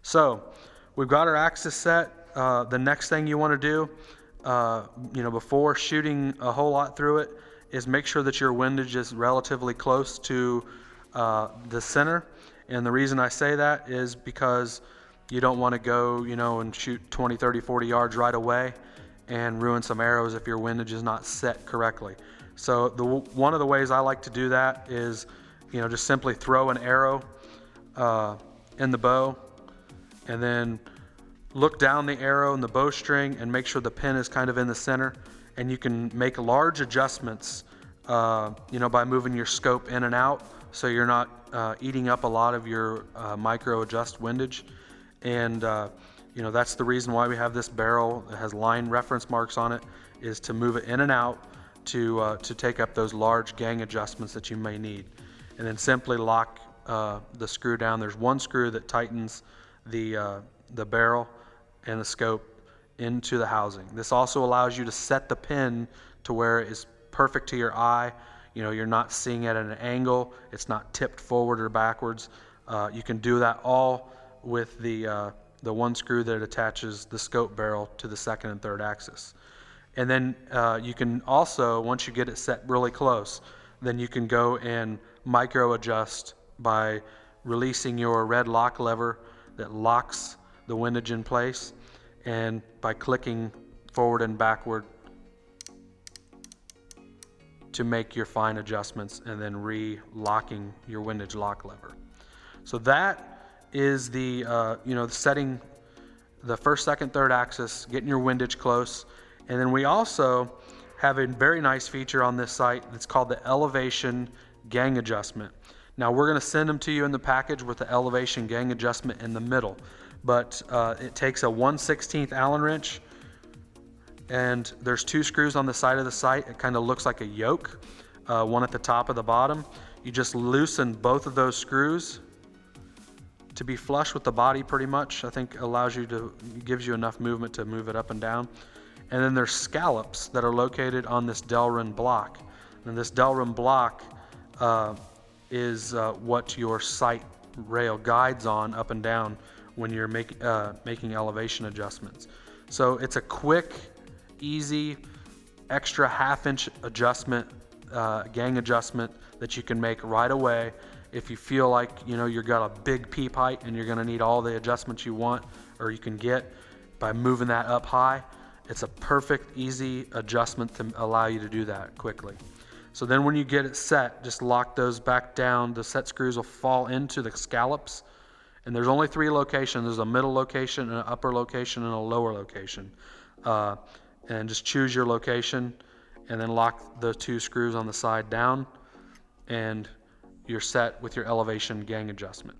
So we've got our axis set. The next thing you want to do, before shooting a whole lot through it, is make sure that your windage is relatively close to the center. And the reason I say that is because you don't want to go, and shoot 20, 30, 40 yards right away and ruin some arrows if your windage is not set correctly. So one of the ways I like to do that is, just simply throw an arrow in the bow, and then look down the arrow in the bowstring and make sure the pin is kind of in the center. And you can make large adjustments, by moving your scope in and out, so you're not eating up a lot of your MicroAdjust windage. And that's the reason why we have this barrel that has line reference marks on it, is to move it in and out to take up those large gang adjustments that you may need. And then simply lock the screw down. There's one screw that tightens the barrel and the scope into the housing. This also allows you to set the pin to where it is perfect to your eye. You're not seeing it at an angle. It's not tipped forward or backwards. You can do that all with the one screw that attaches the scope barrel to the second and third axis. And then you can also, once you get it set really close, then you can go and micro adjust by releasing your red lock lever that locks the windage in place, and by clicking forward and backward to make your fine adjustments, and then re-locking your windage lock lever. So that is the setting the first, second, third axis, getting your windage close. And then we also have a very nice feature on this sight that's called the elevation gang adjustment. Now we're going to send them to you in the package with the elevation gang adjustment in the middle, but it takes a 1/16 Allen wrench, and there's two screws on the side of the sight. It kind of looks like a yoke, one at the top of the bottom. You just loosen both of those screws to be flush with the body, pretty much. I think gives you enough movement to move it up and down. And then there's scallops that are located on this Delrin block. And this Delrin block is what your sight rail guides on up and down when you're making elevation adjustments. So it's a quick, easy, extra half-inch adjustment, gang adjustment that you can make right away. If you feel like you've got a big peep height and you're going to need all the adjustments you want or you can get by moving that up high, it's a perfect, easy adjustment to allow you to do that quickly. So then when you get it set, just lock those back down. The set screws will fall into the scallops. And there's only three locations. There's a middle location, an upper location, and a lower location. And just choose your location and then lock the two screws on the side down, and you're set with your elevation gang adjustment.